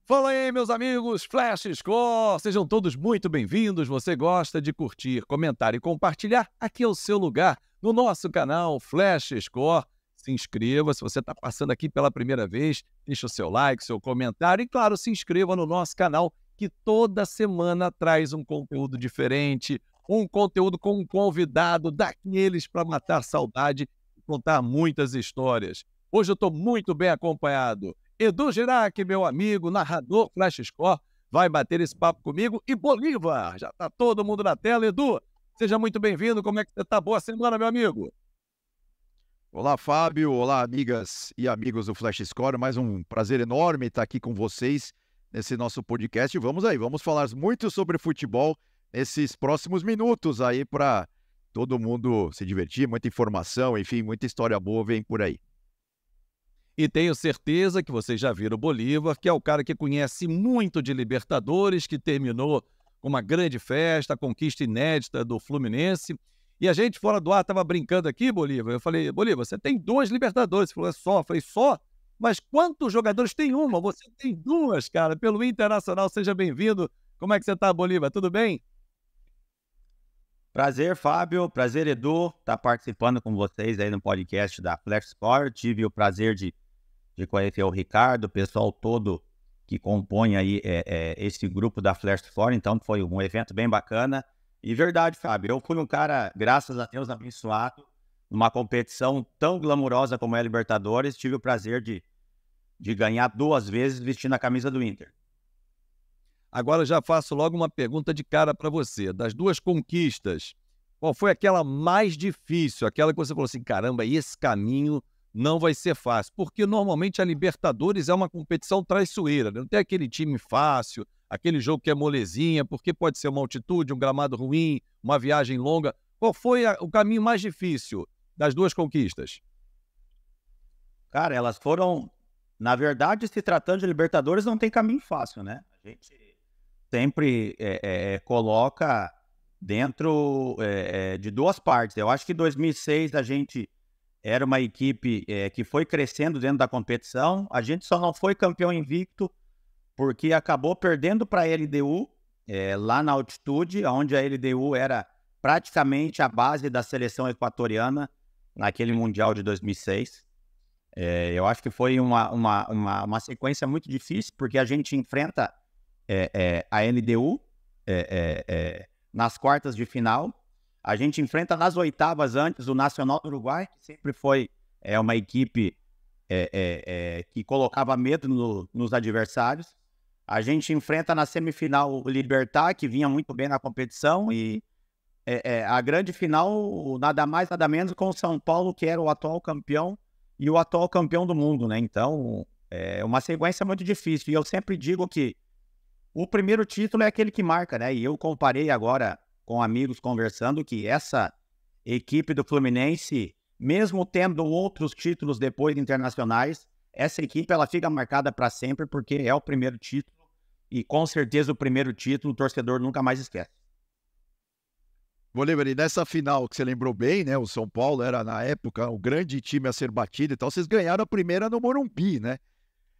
Fala aí, meus amigos, Flash Score! Sejam todos muito bem-vindos. Você gosta de curtir, comentar e compartilhar? Aqui é o seu lugar, no nosso canal Flash Score. Se inscreva, se você está passando aqui pela primeira vez, deixa o seu like, seu comentário e, claro, se inscreva no nosso canal, que toda semana traz um conteúdo diferente, um conteúdo com um convidado daqueles para matar saudade e contar muitas histórias. Hoje eu estou muito bem acompanhado. Edu Girac, meu amigo, narrador Flash Score, vai bater esse papo comigo. E Bolívar, já está todo mundo na tela. Edu, seja muito bem-vindo. Como é que você está? Boa semana, meu amigo. Olá, Fábio. Olá, amigas e amigos do Flash Score. Mais um prazer enorme estar aqui com vocês nesse nosso podcast. Vamos aí, vamos falar muito sobre futebol nesses próximos minutos aí para todo mundo se divertir. Muita informação, enfim, muita história boa vem por aí. E tenho certeza que vocês já viram o Bolívar, que é o cara que conhece muito de Libertadores, que terminou com uma grande festa, a conquista inédita do Fluminense. E a gente fora do ar estava brincando aqui, Bolívar. Eu falei, Bolívar, você tem 2 Libertadores. Você falou, é só? Eu falei, só? Mas quantos jogadores tem uma? Você tem 2, cara, pelo Internacional. Seja bem-vindo. Como é que você está, Bolívar? Tudo bem? Prazer, Fábio. Prazer, Edu, estar participando com vocês aí no podcast da Flash Score. Tive o prazer de conhecer o Ricardo, o pessoal todo que compõe aí esse grupo da Flash Score. Então, foi um evento bem bacana. E verdade, Fábio, eu fui um cara, graças a Deus, abençoado, numa competição tão glamurosa como é a Libertadores. Tive o prazer de ganhar 2 vezes vestindo a camisa do Inter. Agora eu já faço logo uma pergunta de cara para você. Das 2 conquistas, qual foi aquela mais difícil? Aquela que você falou assim, caramba, esse caminho não vai ser fácil. Porque normalmente a Libertadores é uma competição traiçoeira, né? Não tem aquele time fácil, aquele jogo que é molezinha, porque pode ser uma altitude, um gramado ruim, uma viagem longa. Qual foi o caminho mais difícil das 2 conquistas? Cara, elas foram... Na verdade, se tratando de Libertadores, não tem caminho fácil, né? A gente sempre coloca dentro de 2 partes. Eu acho que em 2006 a gente era uma equipe que foi crescendo dentro da competição. A gente só não foi campeão invicto porque acabou perdendo para a LDU lá na altitude, onde a LDU era praticamente a base da seleção equatoriana naquele Mundial de 2006. Eu acho que foi uma sequência muito difícil, porque a gente enfrenta a LDU nas quartas de final. A gente enfrenta nas oitavas antes o Nacional do Uruguai, que sempre foi uma equipe que colocava medo nos adversários. A gente enfrenta na semifinal o Libertad, que vinha muito bem na competição, e a grande final, nada mais, nada menos, com o São Paulo, que era o atual campeão e o atual campeão do mundo, né? Então, é uma sequência muito difícil. E eu sempre digo que o primeiro título é aquele que marca, né? E eu comparei agora com amigos conversando que essa equipe do Fluminense, mesmo tendo outros títulos depois internacionais, essa equipe ela fica marcada para sempre porque é o primeiro título e com certeza o primeiro título o torcedor nunca mais esquece. Bolívar, e nessa final que você lembrou bem, né? O São Paulo era, na época, o grande time a ser batido e tal. Vocês ganharam a primeira no Morumbi, né?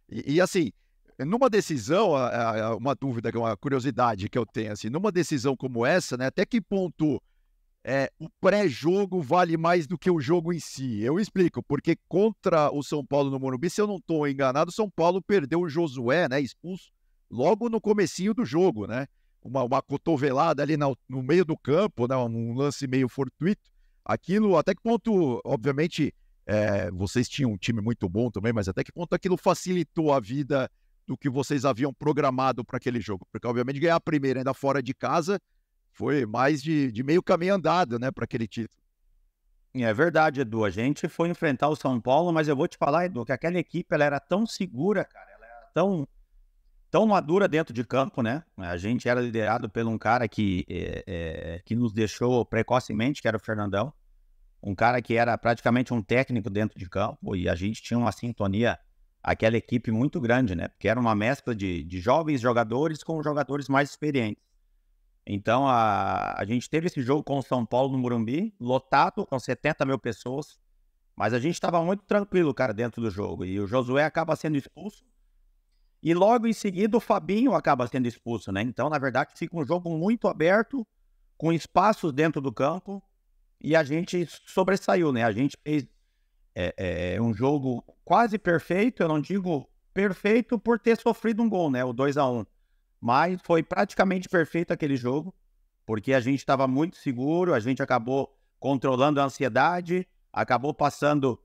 E assim, numa decisão, uma dúvida, uma curiosidade que eu tenho, assim, numa decisão como essa, né? Até que ponto o pré-jogo vale mais do que o jogo em si? Eu explico, porque contra o São Paulo no Morumbi, se eu não estou enganado, o São Paulo perdeu o Josué, né? Expulso logo no comecinho do jogo, né? Uma cotovelada ali no meio do campo, né? Um lance meio fortuito. Aquilo, até que ponto, obviamente, vocês tinham um time muito bom também, mas até que ponto aquilo facilitou a vida do que vocês haviam programado para aquele jogo? Porque, obviamente, ganhar a primeira ainda fora de casa foi mais de meio caminho andado, né, para aquele título. É verdade, Edu. A gente foi enfrentar o São Paulo, mas eu vou te falar, Edu, que aquela equipe ela era tão segura, cara, ela era tão madura dentro de campo, né? A gente era liderado por um cara que nos deixou precocemente, que era o Fernandão. Um cara que era praticamente um técnico dentro de campo, e a gente tinha uma sintonia, aquela equipe muito grande, né? Porque era uma mescla de jovens jogadores com jogadores mais experientes. Então, a gente teve esse jogo com o São Paulo no Morumbi, lotado, com 70 mil pessoas, mas a gente estava muito tranquilo, cara, dentro do jogo. E o Josué acaba sendo expulso. E logo em seguida o Fabinho acaba sendo expulso, né? Então, na verdade, fica um jogo muito aberto, com espaços dentro do campo, e a gente sobressaiu, né? A gente fez um jogo quase perfeito, eu não digo perfeito por ter sofrido um gol, né? O 2-1. Mas foi praticamente perfeito aquele jogo, porque a gente estava muito seguro, a gente acabou controlando a ansiedade, acabou passando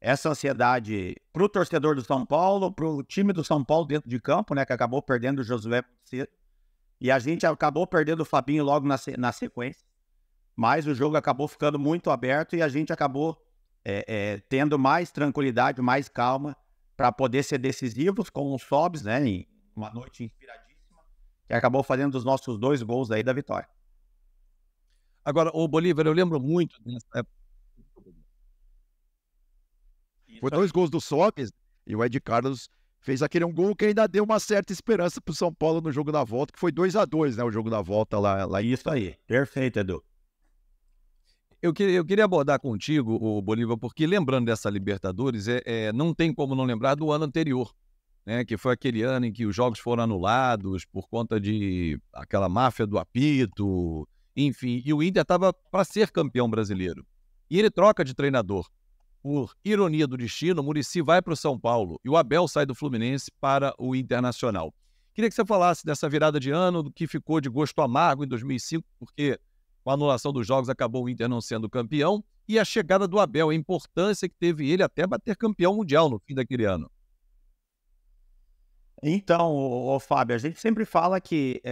essa ansiedade para o torcedor do São Paulo, para o time do São Paulo dentro de campo, né? Que acabou perdendo o Josué muito cedo. E a gente acabou perdendo o Fabinho logo na sequência. Mas o jogo acabou ficando muito aberto e a gente acabou tendo mais tranquilidade, mais calma para poder ser decisivos com os Sobs, né? Em uma noite inspiradíssima, que acabou fazendo os nossos 2 gols aí da vitória. Agora, o Bolívar, eu lembro muito dessa época. Foi 2 gols do Sobs e o Ed Carlos fez aquele um gol que ainda deu uma certa esperança pro São Paulo no jogo da volta, que foi 2-2, né? O jogo da volta lá. Isso aí, perfeito, Edu. Eu queria abordar contigo, o Bolívar, porque lembrando dessa Libertadores, não tem como não lembrar do ano anterior, né? Que foi aquele ano em que os jogos foram anulados por conta de aquela máfia do apito, enfim, e o Inter estava para ser campeão brasileiro. E ele troca de treinador. Por ironia do destino, o Muricy vai para o São Paulo e o Abel sai do Fluminense para o Internacional. Queria que você falasse dessa virada de ano, do que ficou de gosto amargo em 2005, porque com a anulação dos jogos acabou o Inter não sendo campeão, e a chegada do Abel, a importância que teve ele até bater campeão mundial no fim daquele ano. Então, Fábio, a gente sempre fala que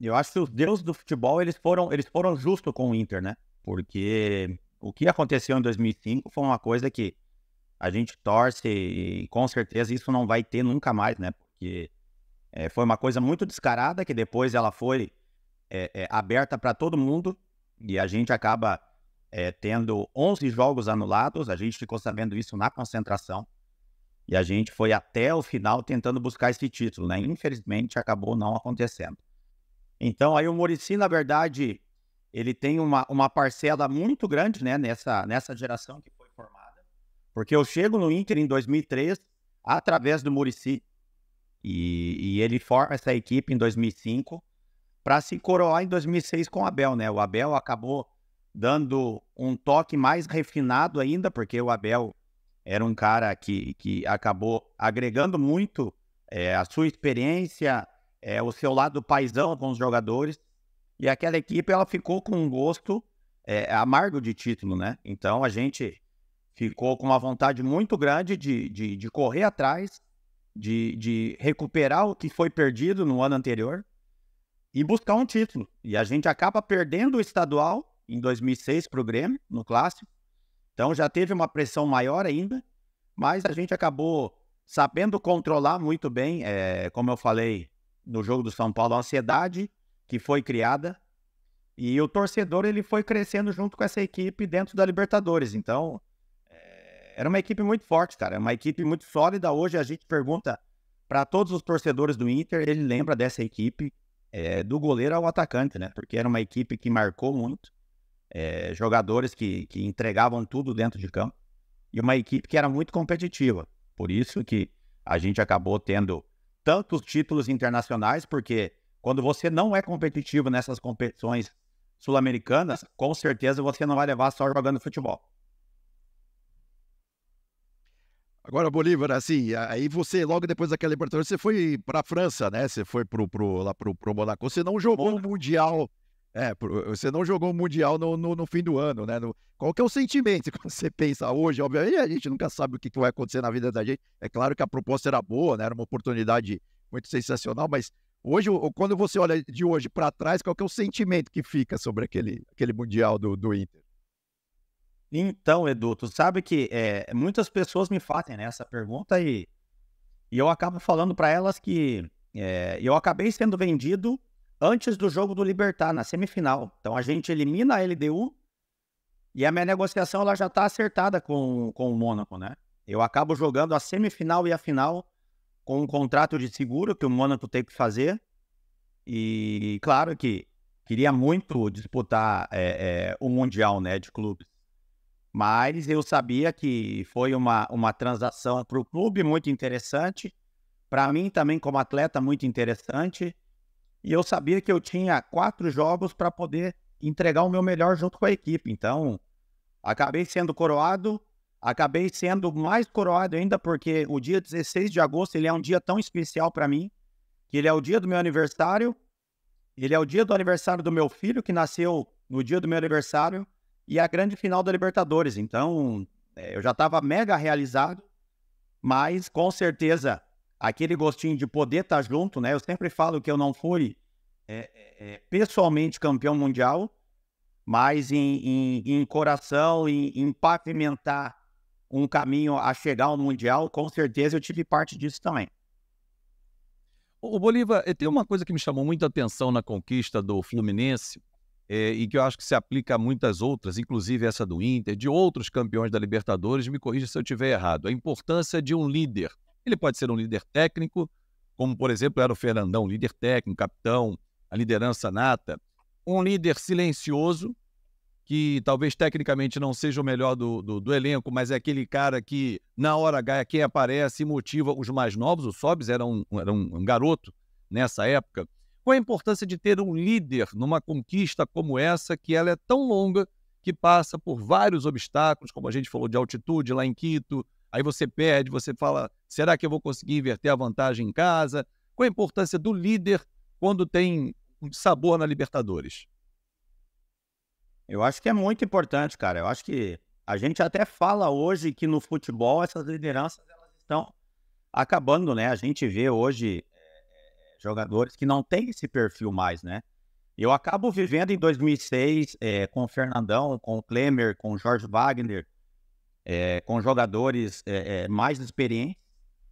eu acho que os deuses do futebol eles foram justos com o Inter, né? Porque o que aconteceu em 2005 foi uma coisa que a gente torce e com certeza isso não vai ter nunca mais, né? Porque foi uma coisa muito descarada que depois ela foi aberta para todo mundo e a gente acaba tendo 11 jogos anulados. A gente ficou sabendo isso na concentração e a gente foi até o final tentando buscar esse título, né? Infelizmente acabou não acontecendo. Então aí o Muricy, na verdade, ele tem uma parcela muito grande, né, nessa geração que foi formada, porque eu chego no Inter em 2003 através do Muricy e ele forma essa equipe em 2005 para se coroar em 2006 com o Abel, né? O Abel acabou dando um toque mais refinado ainda, porque o Abel era um cara que acabou agregando muito a sua experiência, o seu lado paizão com os jogadores, e aquela equipe ela ficou com um gosto amargo de título, né? Então a gente ficou com uma vontade muito grande de correr atrás, de recuperar o que foi perdido no ano anterior, e buscar um título. E a gente acaba perdendo o estadual em 2006 para o Grêmio, no Clássico. Então já teve uma pressão maior ainda, mas a gente acabou sabendo controlar muito bem, como eu falei no jogo do São Paulo, a ansiedade que foi criada. E o torcedor ele foi crescendo junto com essa equipe dentro da Libertadores. Então, era uma equipe muito forte, cara. É uma equipe muito sólida. Hoje a gente pergunta para todos os torcedores do Inter, ele lembra dessa equipe, do goleiro ao atacante, né? Porque era uma equipe que marcou muito, jogadores que entregavam tudo dentro de campo, e uma equipe que era muito competitiva. Por isso que a gente acabou tendo tantos títulos internacionais, porque quando você não é competitivo nessas competições sul-americanas, com certeza você não vai levar só jogando futebol. Agora, Bolívar, assim, aí você, logo depois daquela Libertadores, você foi pra França, né? Você foi lá pro Monaco. Você não jogou o Mundial. Você não jogou o Mundial no fim do ano, né? Qual que é o sentimento quando você pensa hoje? Obviamente, a gente nunca sabe o que vai acontecer na vida da gente. É claro que a proposta era boa, né? Era uma oportunidade muito sensacional, mas hoje, quando você olha de hoje para trás, qual que é o sentimento que fica sobre aquele Mundial do Inter? Então, Edu, tu sabe que muitas pessoas me fazem, né, essa pergunta e eu acabo falando para elas que eu acabei sendo vendido antes do jogo do Libertad, na semifinal. Então a gente elimina a LDU e a minha negociação ela já está acertada com o Mônaco, né? Eu acabo jogando a semifinal e a final com um contrato de seguro que o Mônaco tem que fazer. E claro que queria muito disputar o Mundial, né, de clubes. mas eu sabia que foi uma transação para o clube muito interessante, para mim também como atleta muito interessante, e eu sabia que eu tinha 4 jogos para poder entregar o meu melhor junto com a equipe. Então, acabei sendo coroado, acabei sendo mais coroado ainda porque o dia 16 de agosto ele é um dia tão especial para mim, que ele é o dia do meu aniversário, ele é o dia do aniversário do meu filho, que nasceu no dia do meu aniversário, e a grande final da Libertadores. Então, eu já estava mega realizado, mas com certeza aquele gostinho de poder estar junto, né? Eu sempre falo que eu não fui pessoalmente campeão mundial, mas em coração, em pavimentar um caminho a chegar ao Mundial, com certeza eu tive parte disso também. O Bolívar, tem uma coisa que me chamou muita atenção na conquista do Fluminense, e que eu acho que se aplica a muitas outras, inclusive essa do Inter, de outros campeões da Libertadores, me corrija se eu estiver errado, a importância de um líder. Ele pode ser um líder técnico, como por exemplo era o Fernandão, líder técnico, capitão, a liderança nata, um líder silencioso, que talvez tecnicamente não seja o melhor do elenco, mas é aquele cara que, na hora H, é quem aparece e motiva os mais novos. O Sobis era um garoto nessa época. Qual a importância de ter um líder numa conquista como essa, que ela é tão longa, que passa por vários obstáculos, como a gente falou de altitude lá em Quito, aí você perde, você fala, será que eu vou conseguir inverter a vantagem em casa? Qual a importância do líder quando tem um sabor na Libertadores? Eu acho que é muito importante, cara. Eu acho que a gente até fala hoje que no futebol essas lideranças elas estão acabando, né? A gente vê hoje jogadores que não têm esse perfil mais, né? Eu acabo vivendo em 2006 com o Fernandão, com o Klemer, com o Jorge Wagner, com jogadores mais experientes,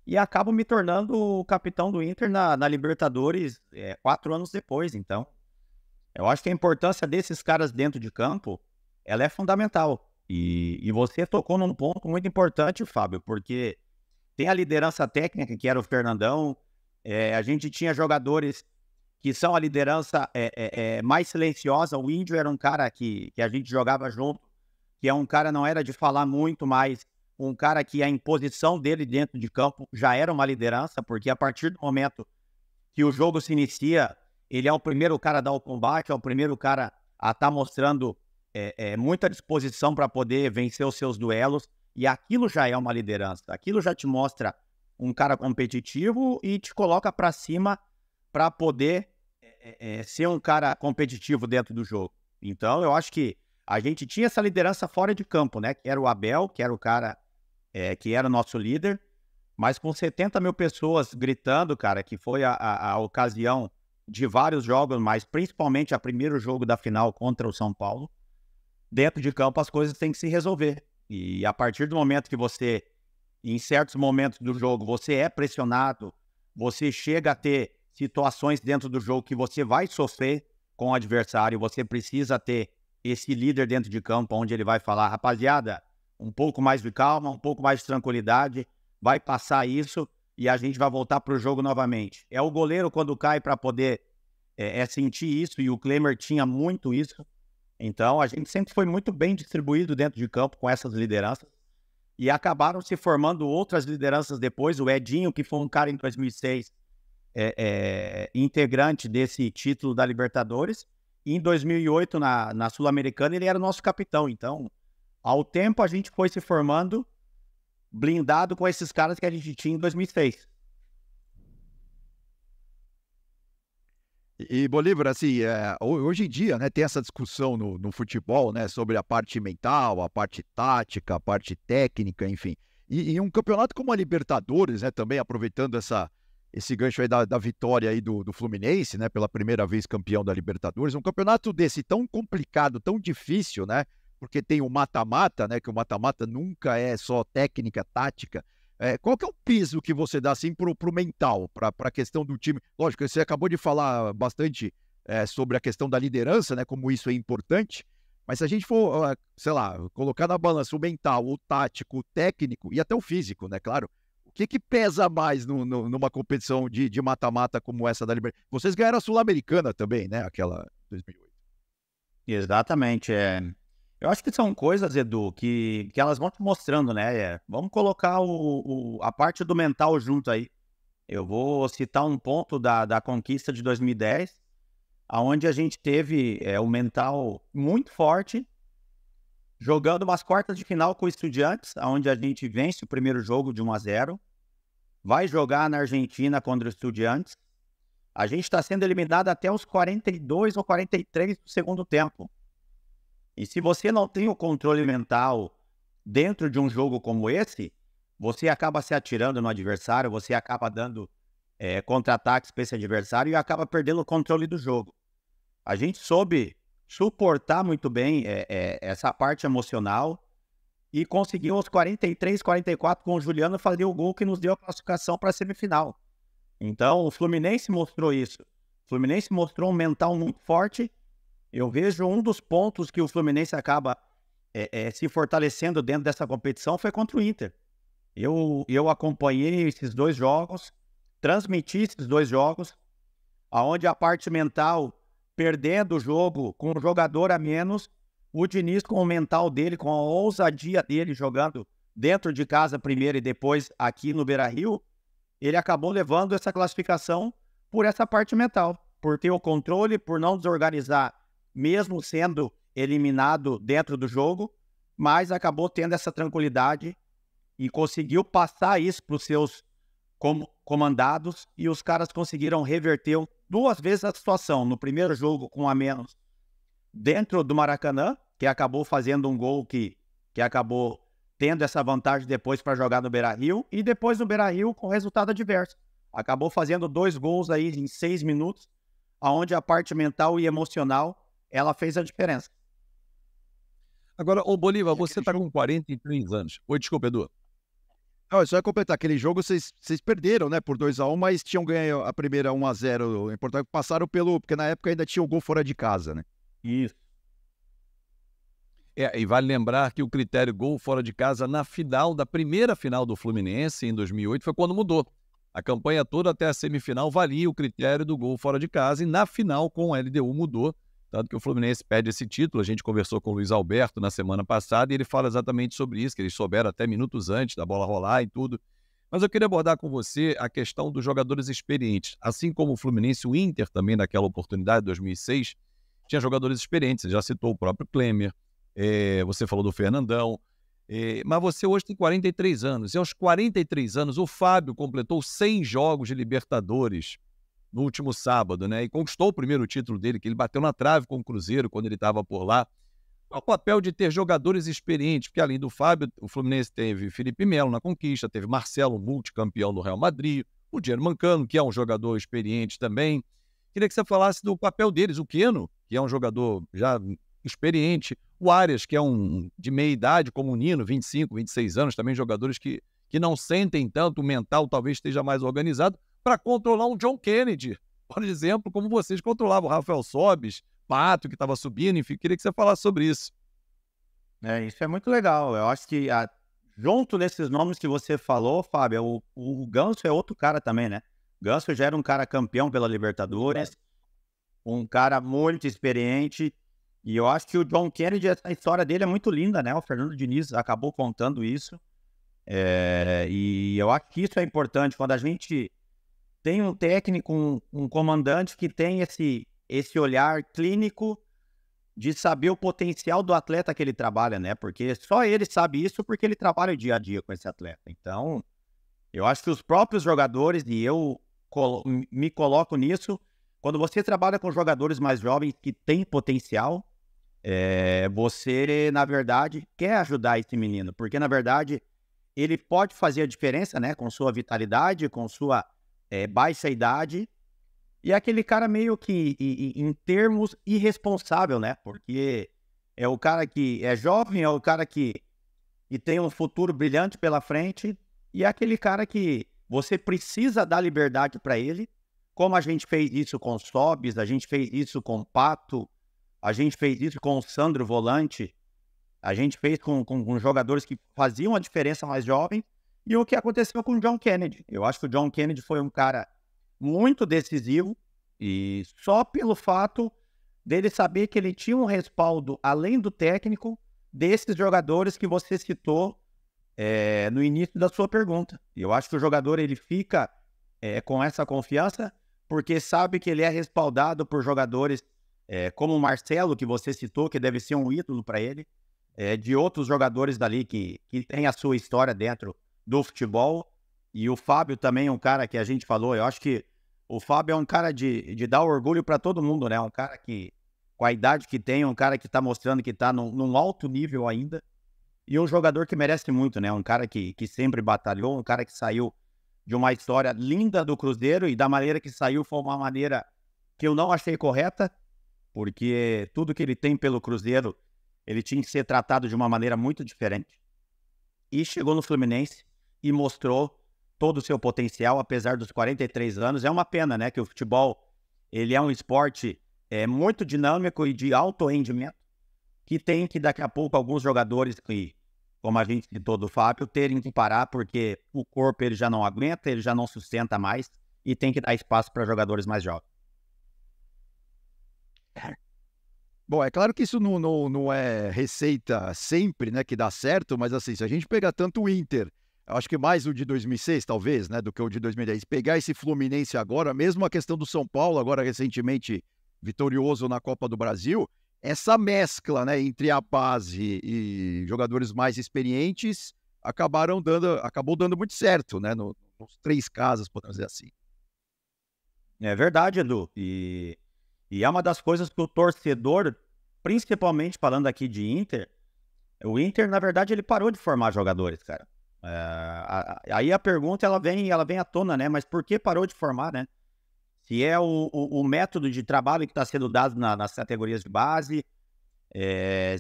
e acabo me tornando o capitão do Inter na Libertadores 4 anos depois. Então, eu acho que a importância desses caras dentro de campo, ela é fundamental. E você tocou num ponto muito importante, Fábio, porque tem a liderança técnica, que era o Fernandão, a gente tinha jogadores que são a liderança mais silenciosa. O Índio era um cara que a gente jogava junto, que é um cara não era de falar muito, mas um cara que a imposição dele dentro de campo já era uma liderança, porque a partir do momento que o jogo se inicia, ele é o primeiro cara a dar o combate, é o primeiro cara a estar mostrando muita disposição para poder vencer os seus duelos, e aquilo já é uma liderança, aquilo já te mostra um cara competitivo e te coloca para cima para poder ser um cara competitivo dentro do jogo. Então, eu acho que a gente tinha essa liderança fora de campo, né? Que era o Abel, que era o cara que era o nosso líder, mas com 70 mil pessoas gritando, cara, que foi a ocasião de vários jogos, mas principalmente o primeiro jogo da final contra o São Paulo. Dentro de campo as coisas têm que se resolver. E a partir do momento que você, em certos momentos do jogo, você é pressionado, você chega a ter situações dentro do jogo que você vai sofrer com o adversário, você precisa ter esse líder dentro de campo, onde ele vai falar, rapaziada, um pouco mais de calma, um pouco mais de tranquilidade, vai passar isso e a gente vai voltar para o jogo novamente. É o goleiro quando cai para poder sentir isso, e o Klemer tinha muito isso. Então, a gente sempre foi muito bem distribuído dentro de campo com essas lideranças, e acabaram se formando outras lideranças depois. O Edinho, que foi um cara em 2006, integrante desse título da Libertadores, e em 2008, na Sul-Americana, ele era o nosso capitão. Então, ao tempo, a gente foi se formando blindado com esses caras que a gente tinha em 2006. E Bolívar, assim, hoje em dia, né, tem essa discussão no futebol, né, sobre a parte mental, a parte tática, a parte técnica, enfim. E um campeonato como a Libertadores, né, também aproveitando esse gancho aí da vitória aí do Fluminense, né, pela primeira vez campeão da Libertadores, um campeonato desse tão complicado, tão difícil, né, porque tem o mata-mata, né, que o mata-mata nunca é só técnica, tática. Qual que é o peso que você dá assim pro mental, para a questão do time? Lógico, você acabou de falar bastante sobre a questão da liderança, né, como isso é importante, mas se a gente for, sei lá, colocar na balança o mental, o tático, o técnico e até o físico, né, claro, o que pesa mais numa competição de mata-mata como essa da Libertadores? Vocês ganharam a Sul-Americana também, né, aquela 2008. Exatamente. Eu acho que são coisas, Edu, que elas vão te mostrando, né? Vamos colocar a parte do mental junto aí. Eu vou citar um ponto da conquista de 2010, onde a gente teve o mental muito forte, jogando umas quartas de final com o Estudiantes, onde a gente vence o primeiro jogo de 1-0, vai jogar na Argentina contra o Estudiantes. A gente está sendo eliminado até os 42 ou 43 do segundo tempo. E se você não tem o controle mental dentro de um jogo como esse, você acaba se atirando no adversário, você acaba dando contra-ataques para esse adversário e acaba perdendo o controle do jogo. A gente soube suportar muito bem essa parte emocional e conseguiu aos 43, 44 com o Juliano fazer o gol que nos deu a classificação para a semifinal. Então, o Fluminense mostrou isso. O Fluminense mostrou um mental muito forte. Eu vejo um dos pontos que o Fluminense acaba se fortalecendo dentro dessa competição foi contra o Inter. Eu acompanhei esses 2 jogos, transmiti esses 2 jogos, onde a parte mental, perdendo o jogo com um jogador a menos, o Diniz com o mental dele, com a ousadia dele, jogando dentro de casa primeiro e depois aqui no Beira-Rio, ele acabou levando essa classificação por essa parte mental, por ter o controle, por não desorganizar, mesmo sendo eliminado dentro do jogo, mas acabou tendo essa tranquilidade e conseguiu passar isso para os seus comandados, e os caras conseguiram reverter 2 vezes a situação. No primeiro jogo, com 1 a menos, dentro do Maracanã, que acabou fazendo um gol que acabou tendo essa vantagem depois para jogar no Beira-Rio, e depois no Beira-Rio com resultado adverso. Acabou fazendo 2 gols aí em 6 minutos, onde a parte mental e emocional, ela fez a diferença. Agora, ô Bolívar, você está com 43 anos. Oi, desculpa, Edu. Não, é só completar. Aquele jogo vocês perderam, né, por 2-1, mas tinham ganho a primeira 1-0 em Porto Alegre, passaram porque na época ainda tinha o gol fora de casa, né? Isso. E vale lembrar que o critério gol fora de casa na final da primeira final do Fluminense, em 2008, foi quando mudou. A campanha toda até a semifinal valia o critério do gol fora de casa, e na final, com o LDU, mudou. Tanto que o Fluminense pede esse título. A gente conversou com o Luiz Alberto na semana passada e ele fala exatamente sobre isso, que eles souberam até minutos antes da bola rolar e tudo. Mas eu queria abordar com você a questão dos jogadores experientes. Assim como o Fluminense, o Inter também, naquela oportunidade, 2006, tinha jogadores experientes. Você já citou o próprio Klemer, você falou do Fernandão, mas você hoje tem 43 anos. E aos 43 anos, o Fábio completou 100 jogos de Libertadores no último sábado, né? E conquistou o primeiro título dele, que ele bateu na trave com o Cruzeiro quando ele estava por lá. Qual o papel de ter jogadores experientes? Porque além do Fábio, o Fluminense teve Felipe Melo na conquista, teve Marcelo, multicampeão do Real Madrid, o Germancano, que é um jogador experiente também. Queria que você falasse do papel deles, o Keno, que é um jogador já experiente, o Arias, que é um de meia idade, como o Nino, 25, 26 anos, também jogadores que não sentem tanto, o mental talvez esteja mais organizado, para controlar um John Kennedy, por exemplo, como vocês controlavam o Rafael Sobis, Pato, que estava subindo, enfim, queria que você falasse sobre isso. Isso é muito legal. Eu acho que junto nesses nomes que você falou, Fábio, o Ganso é outro cara também, né? Ganso já era um cara campeão pela Libertadores, um cara muito experiente, e eu acho que o John Kennedy, a história dele é muito linda, né? O Fernando Diniz acabou contando isso, e eu acho que isso é importante, quando a gente tem um técnico, um comandante que tem esse olhar clínico de saber o potencial do atleta que ele trabalha, né? Porque só ele sabe isso porque ele trabalha o dia a dia com esse atleta. Então, eu acho que os próprios jogadores, e eu me coloco nisso, quando você trabalha com jogadores mais jovens que têm potencial, você, na verdade, quer ajudar esse menino, porque, na verdade, ele pode fazer a diferença, né? Com sua vitalidade, com sua baixa idade, e aquele cara meio que, em termos, irresponsável, né? Porque é o cara que é jovem, é o cara que tem um futuro brilhante pela frente, e é aquele cara que você precisa dar liberdade para ele, como a gente fez isso com o Sobis, a gente fez isso com o Pato, a gente fez isso com o Sandro Volante, a gente fez com jogadores que faziam a diferença mais jovens, e o que aconteceu com o John Kennedy. Eu acho que o John Kennedy foi um cara muito decisivo, e só pelo fato dele saber que ele tinha um respaldo além do técnico, desses jogadores que você citou no início da sua pergunta. E eu acho que o jogador ele fica com essa confiança porque sabe que ele é respaldado por jogadores como o Marcelo, que você citou, que deve ser um ídolo para ele, de outros jogadores dali que tem a sua história dentro do futebol. E o Fábio também é um cara que a gente falou, eu acho que o Fábio é um cara de dar orgulho para todo mundo, né? Um cara que, com a idade que tem, um cara que está mostrando que está num alto nível ainda. E um jogador que merece muito, né? Um cara que sempre batalhou, um cara que saiu de uma história linda do Cruzeiro e da maneira que saiu foi uma maneira que eu não achei correta, porque tudo que ele tem pelo Cruzeiro, ele tinha que ser tratado de uma maneira muito diferente. E chegou no Fluminense e mostrou todo o seu potencial, apesar dos 43 anos. É uma pena, né, que o futebol ele é um esporte muito dinâmico e de alto rendimento, que tem que daqui a pouco alguns jogadores, como a gente citou do Fábio, terem que parar porque o corpo ele já não aguenta, ele já não sustenta mais e tem que dar espaço para jogadores mais jovens. Bom, é claro que isso não é receita sempre, né, que dá certo, mas assim, se a gente pegar tanto o Inter, eu acho que mais o de 2006, talvez, né, do que o de 2010, pegar esse Fluminense agora, mesmo a questão do São Paulo, agora recentemente vitorioso na Copa do Brasil, essa mescla, né, entre a base e jogadores mais experientes acabou dando muito certo, né, nos 3 casos, podemos dizer assim. É verdade, Edu. E é uma das coisas que o torcedor, principalmente falando aqui de Inter, o Inter, na verdade, ele parou de formar jogadores, cara. Aí a pergunta, ela vem à tona, né? Mas por que parou de formar, né? Se é o método de trabalho que está sendo dado nas categorias de base,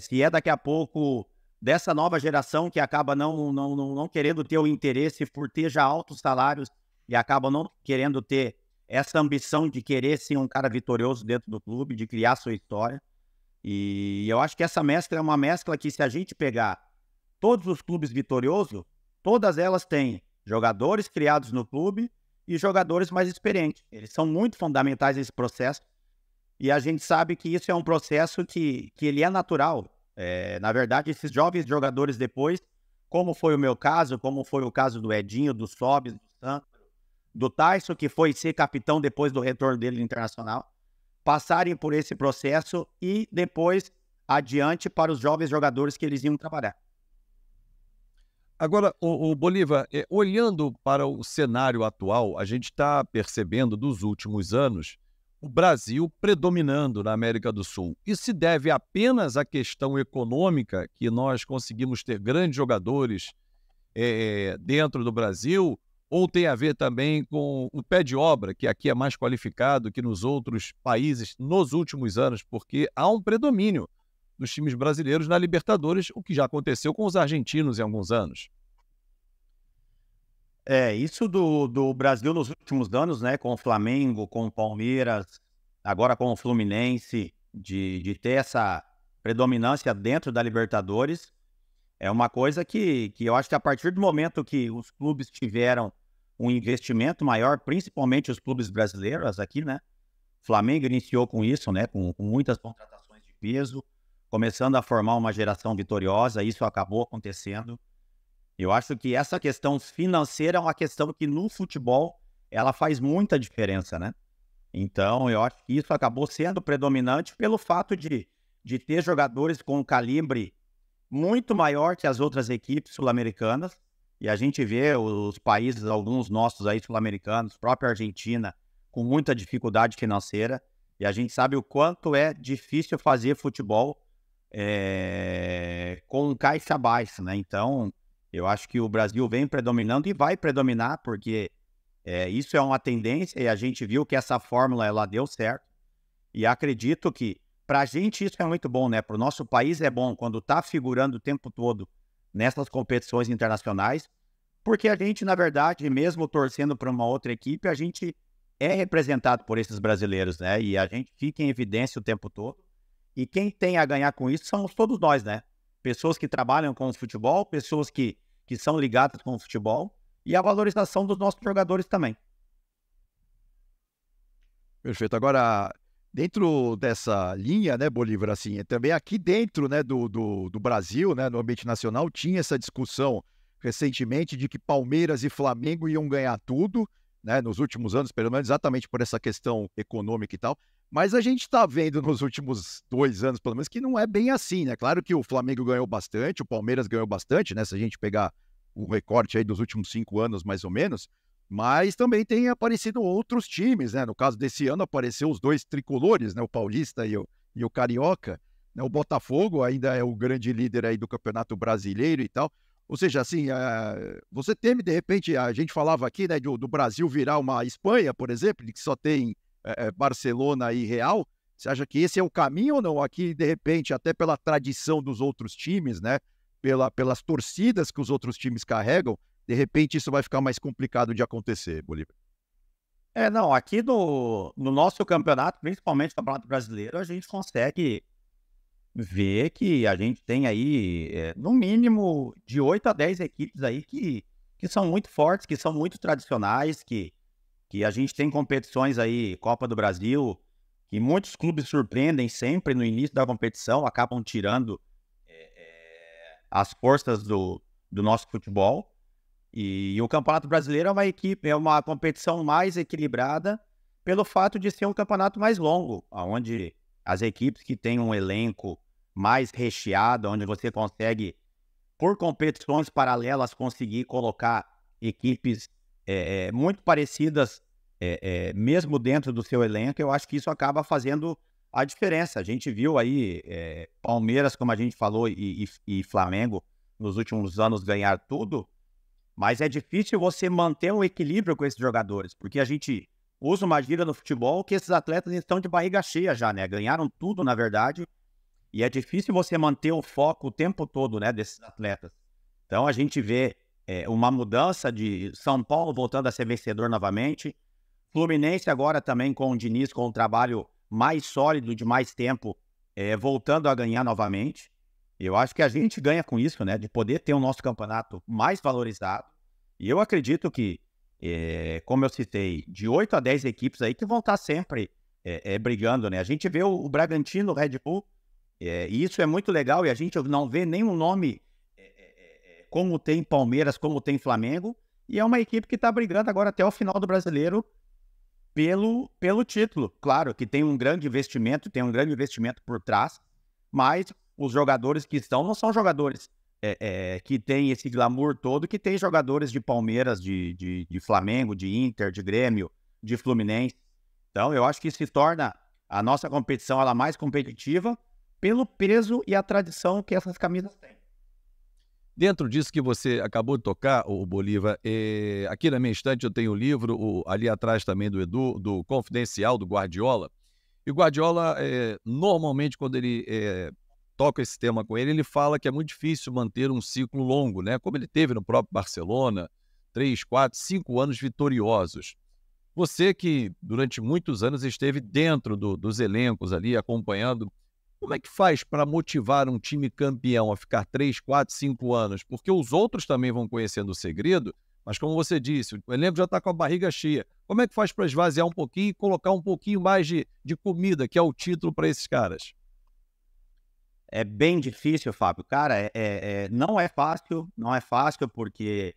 se é daqui a pouco dessa nova geração que acaba não querendo ter o interesse por ter já altos salários e acaba não querendo ter essa ambição de querer ser um cara vitorioso dentro do clube, de criar sua história. E eu acho que essa mescla é uma mescla que, se a gente pegar todos os clubes vitoriosos, todas elas têm jogadores criados no clube e jogadores mais experientes. Eles são muito fundamentais nesse processo e a gente sabe que isso é um processo que ele é natural. Na verdade, esses jovens jogadores depois, como foi o meu caso, como foi o caso do Edinho, do Sobis, do Santos, do Tyson, que foi ser capitão depois do retorno dele no Internacional, passarem por esse processo e depois adiante para os jovens jogadores que eles iam trabalhar. Agora, o Bolívar, olhando para o cenário atual, a gente está percebendo dos últimos anos o Brasil predominando na América do Sul. Isso se deve apenas à questão econômica, que nós conseguimos ter grandes jogadores dentro do Brasil, ou tem a ver também com o pé de obra, que aqui é mais qualificado que nos outros países nos últimos anos, porque há um predomínio dos times brasileiros na Libertadores, o que já aconteceu com os argentinos em alguns anos. Isso do Brasil nos últimos anos, né, com o Flamengo, com o Palmeiras, agora com o Fluminense, de ter essa predominância dentro da Libertadores, é uma coisa que eu acho que a partir do momento que os clubes tiveram um investimento maior, principalmente os clubes brasileiros aqui, né? O Flamengo iniciou com isso, né, com muitas contratações de peso, começando a formar uma geração vitoriosa, isso acabou acontecendo. Eu acho que essa questão financeira é uma questão que no futebol ela faz muita diferença, né? Então, eu acho que isso acabou sendo predominante pelo fato de ter jogadores com um calibre muito maior que as outras equipes sul-americanas. E a gente vê os países, alguns nossos aí sul-americanos, própria Argentina, com muita dificuldade financeira. E a gente sabe o quanto é difícil fazer futebol com caixa baixa, né? Então, eu acho que o Brasil vem predominando e vai predominar, porque isso é uma tendência e a gente viu que essa fórmula ela deu certo. E acredito que para a gente isso é muito bom, né? Para o nosso país é bom quando está figurando o tempo todo nessas competições internacionais, porque a gente, na verdade, mesmo torcendo para uma outra equipe, a gente é representado por esses brasileiros, né? E a gente fica em evidência o tempo todo. E quem tem a ganhar com isso somos todos nós, né? Pessoas que trabalham com o futebol, pessoas que são ligadas com o futebol e a valorização dos nossos jogadores também. Perfeito. Agora, dentro dessa linha, né, Bolívar, assim, também aqui dentro, né, do Brasil, né, no ambiente nacional, tinha essa discussão recentemente de que Palmeiras e Flamengo iam ganhar tudo, né, nos últimos anos, pelo menos exatamente por essa questão econômica e tal. Mas a gente está vendo nos últimos 2 anos, pelo menos, que não é bem assim, né? Claro que o Flamengo ganhou bastante, o Palmeiras ganhou bastante, né? Se a gente pegar o recorte aí dos últimos 5 anos, mais ou menos, mas também tem aparecido outros times, né? No caso desse ano, apareceu os 2 tricolores, né? O Paulista e o Carioca, né? O Botafogo ainda é o grande líder aí do Campeonato Brasileiro e tal. Ou seja, assim, você teme, de repente, a gente falava aqui, né, do Brasil virar uma Espanha, por exemplo, de que só tem Barcelona e Real. Você acha que esse é o caminho ou não? Aqui, de repente, até pela tradição dos outros times, né, pelas torcidas que os outros times carregam, de repente isso vai ficar mais complicado de acontecer, Bolívar. Não, aqui no nosso campeonato, principalmente no Campeonato Brasileiro, a gente consegue ver que a gente tem aí, no mínimo, de 8 a 10 equipes aí que são muito fortes, que são muito tradicionais, que a gente tem competições aí, Copa do Brasil, que muitos clubes surpreendem sempre no início da competição, acabam tirando as forças do nosso futebol. E o Campeonato Brasileiro é uma competição mais equilibrada pelo fato de ser um campeonato mais longo, onde as equipes que têm um elenco mais recheado, onde você consegue, por competições paralelas, conseguir colocar equipes muito parecidas, mesmo dentro do seu elenco. Eu acho que isso acaba fazendo a diferença. A gente viu aí Palmeiras, como a gente falou, e Flamengo, nos últimos anos ganhar tudo, mas é difícil você manter um equilíbrio com esses jogadores, porque a gente usa uma gíria no futebol que esses atletas estão de barriga cheia já, né? Ganharam tudo, na verdade, e é difícil você manter o foco o tempo todo, né, desses atletas. Então a gente vê uma mudança de São Paulo voltando a ser vencedor novamente, Fluminense agora também com o Diniz, com um trabalho mais sólido de mais tempo, voltando a ganhar novamente. Eu acho que a gente ganha com isso, né, de poder ter o nosso campeonato mais valorizado. E eu acredito que, como eu citei, de 8 a 10 equipes aí que vão estar sempre brigando, né? A gente vê o Bragantino, o Red Bull, e isso é muito legal, e a gente não vê nenhum nome como tem Palmeiras, como tem Flamengo, e é uma equipe que está brigando agora até o final do Brasileiro pelo título. Claro que tem um grande investimento por trás, mas os jogadores que estão não são jogadores que tem esse glamour todo, que tem jogadores de Palmeiras, de Flamengo, de Inter, de Grêmio, de Fluminense. Então eu acho que se torna a nossa competição ela mais competitiva pelo peso e a tradição que essas camisas têm. Dentro disso que você acabou de tocar, o Bolívar, aqui na minha estante eu tenho o livro, ali atrás também do Edu, do Confidencial, do Guardiola. E o Guardiola, normalmente, quando ele toca esse tema com ele fala que é muito difícil manter um ciclo longo, né? Como ele teve no próprio Barcelona, 3, 4, 5 anos vitoriosos. Você que durante muitos anos esteve dentro dos elencos ali, acompanhando, como é que faz para motivar um time campeão a ficar 3, 4, 5 anos? Porque os outros também vão conhecendo o segredo, mas como você disse, o elenco já está com a barriga cheia. Como é que faz para esvaziar um pouquinho e colocar um pouquinho mais de comida, que é o título para esses caras? É bem difícil, Fábio. Cara, não é fácil porque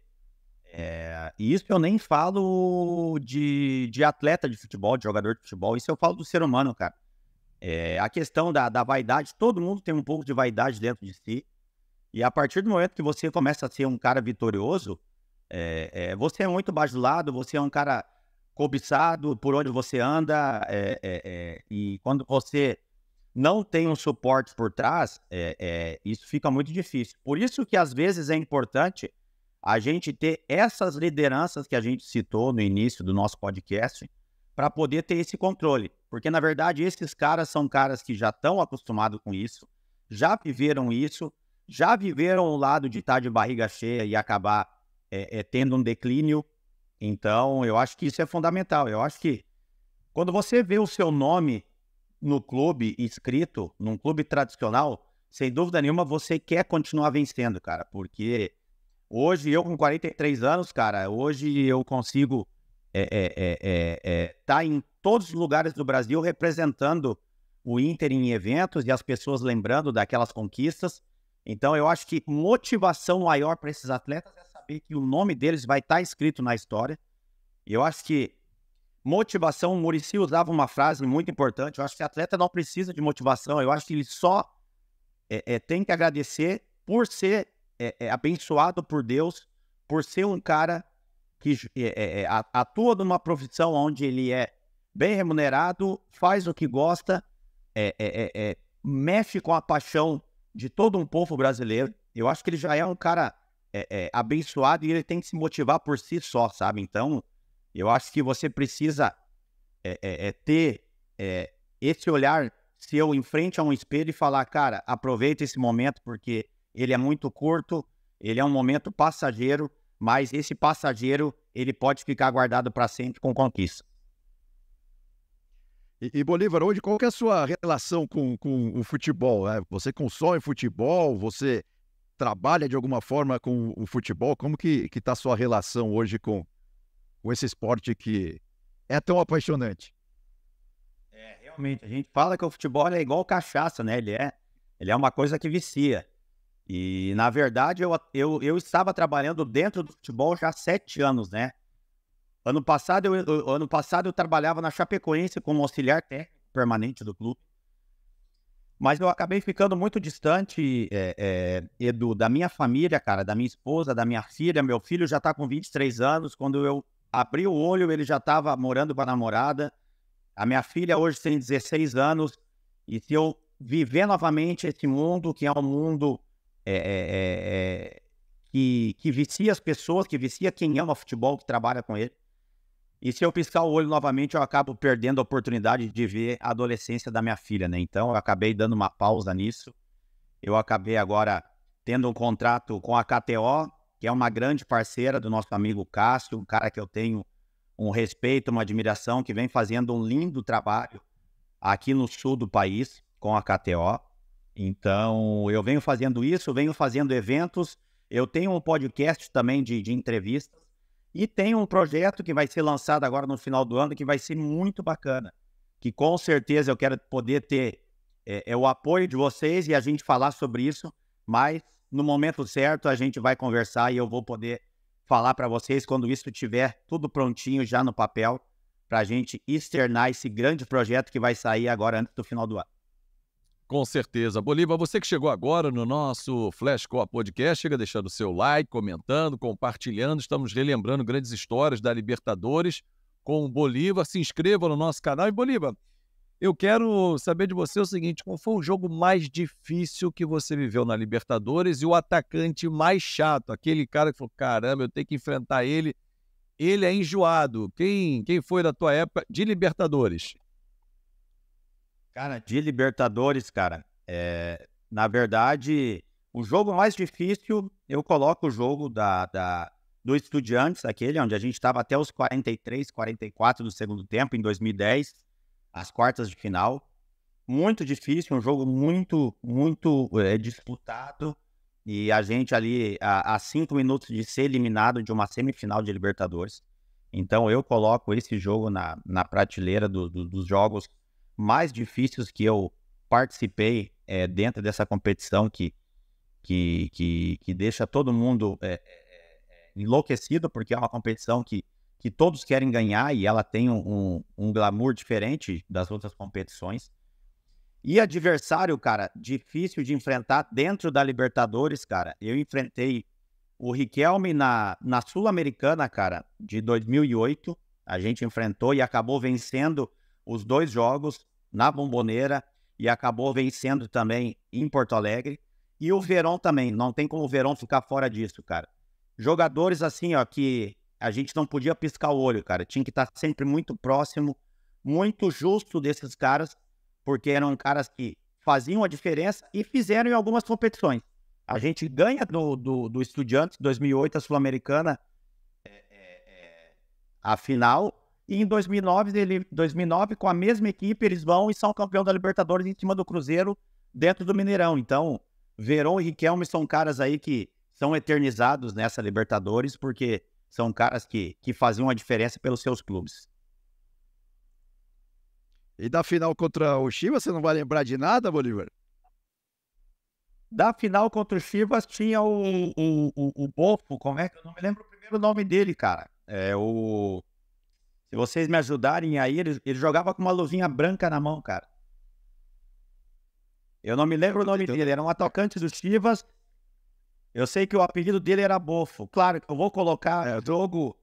isso eu nem falo de atleta de futebol, de jogador de futebol, isso eu falo do ser humano, cara. A questão da vaidade, todo mundo tem um pouco de vaidade dentro de si, e a partir do momento que você começa a ser um cara vitorioso, você é muito bajulado, você é um cara cobiçado por onde você anda, e quando você não tem um suporte por trás, isso fica muito difícil. Por isso que às vezes é importante a gente ter essas lideranças que a gente citou no início do nosso podcast, para poder ter esse controle. Porque, na verdade, esses caras são caras que já estão acostumados com isso, já viveram isso, já viveram o lado de estar de barriga cheia e acabar tendo um declínio. Então, eu acho que isso é fundamental. Eu acho que quando você vê o seu nome no clube inscrito, num clube tradicional, sem dúvida nenhuma, você quer continuar vencendo, cara. Porque hoje, eu com 43 anos, cara, hoje eu consigo tá em todos os lugares do Brasil representando o Inter em eventos e as pessoas lembrando daquelas conquistas. Então, eu acho que motivação maior para esses atletas é saber que o nome deles vai estar escrito na história. Eu acho que motivação, o Muricy usava uma frase muito importante, eu acho que o atleta não precisa de motivação, eu acho que ele só tem que agradecer por ser abençoado por Deus, por ser um cara que atua numa profissão onde ele é bem remunerado, faz o que gosta, mexe com a paixão de todo um povo brasileiro. Eu acho que ele já é um cara abençoado e ele tem que se motivar por si só, sabe? Então, eu acho que você precisa ter esse olhar seu em frente a um espelho e falar, cara, aproveita esse momento porque ele é muito curto, ele é um momento passageiro, mas esse passageiro, ele pode ficar guardado para sempre com conquista. E Bolívar, hoje qual que é a sua relação com o futebol? Você consome futebol? Você trabalha de alguma forma com o futebol? Como que está a sua relação hoje com esse esporte que é tão apaixonante? Realmente, a gente fala que o futebol é igual cachaça, né? Ele é uma coisa que vicia. E, na verdade, eu estava trabalhando dentro do futebol já há 7 anos, né? Ano passado eu trabalhava na Chapecoense como auxiliar técnico permanente do clube. Mas eu acabei ficando muito distante, Edu, da minha família, cara, da minha esposa, da minha filha. Meu filho já tá com 23 anos. Quando eu abri o olho, ele já estava morando com a namorada. A minha filha hoje tem 16 anos. E se eu viver novamente esse mundo, que é um mundo que vicia as pessoas, que vicia quem ama futebol, que trabalha com ele. E se eu piscar o olho novamente, eu acabo perdendo a oportunidade de ver a adolescência da minha filha, né? Então, eu acabei dando uma pausa nisso. Eu acabei agora tendo um contrato com a KTO, que é uma grande parceira do nosso amigo Cássio, um cara que eu tenho um respeito, uma admiração, que vem fazendo um lindo trabalho aqui no sul do país com a KTO. Então, eu venho fazendo isso, venho fazendo eventos. Eu tenho um podcast também de entrevistas. E tem um projeto que vai ser lançado agora no final do ano, que vai ser muito bacana. Que com certeza eu quero poder ter o apoio de vocês e a gente falar sobre isso. Mas no momento certo a gente vai conversar e eu vou poder falar para vocês quando isso estiver tudo prontinho já no papel, para a gente externar esse grande projeto que vai sair agora antes do final do ano. Com certeza. Bolívar, você que chegou agora no nosso Flashcore Podcast, chega deixando o seu like, comentando, compartilhando. Estamos relembrando grandes histórias da Libertadores com o Bolívar. Se inscreva no nosso canal. E, Bolívar, eu quero saber de você o seguinte: qual foi o jogo mais difícil que você viveu na Libertadores e o atacante mais chato? Aquele cara que falou, caramba, eu tenho que enfrentar ele. Ele é enjoado. Quem foi da tua época de Libertadores? Cara, de Libertadores, cara, na verdade, o jogo mais difícil, eu coloco o jogo do Estudiantes, aquele onde a gente estava até os 43, 44 do segundo tempo, em 2010, as quartas de final. Muito difícil, um jogo muito, muito disputado, e a gente ali, a 5 minutos de ser eliminado de uma semifinal de Libertadores. Então, eu coloco esse jogo na prateleira dos jogos mais difíceis que eu participei dentro dessa competição que deixa todo mundo enlouquecido, porque é uma competição que todos querem ganhar e ela tem um glamour diferente das outras competições. E adversário, cara, difícil de enfrentar dentro da Libertadores, cara. Eu enfrentei o Riquelme na Sul-Americana, cara, de 2008. A gente enfrentou e acabou vencendo os 2 jogos na Bombonera e acabou vencendo também em Porto Alegre. E o Verón também, não tem como o Verón ficar fora disso, cara. Jogadores assim, ó, que a gente não podia piscar o olho, cara. Tinha que estar sempre muito próximo, muito justo desses caras, porque eram caras que faziam a diferença e fizeram em algumas competições. A gente ganha do Estudiantes 2008, a Sul-Americana, a final. E em 2009, com a mesma equipe, eles vão e são campeão da Libertadores em cima do Cruzeiro, dentro do Mineirão. Então, Verón e Riquelme são caras aí que são eternizados nessa Libertadores, porque são caras que faziam a diferença pelos seus clubes. E da final contra o Chivas, você não vai lembrar de nada, Bolívar? Da final contra o Chivas tinha o Bofo, como é que eu não me lembro o primeiro nome dele, cara. Se vocês me ajudarem aí, ele jogava com uma luvinha branca na mão, cara. Eu não me lembro o nome dele, era um atacante do Chivas. Eu sei que o apelido dele era Bofo. Claro que eu vou colocar o jogo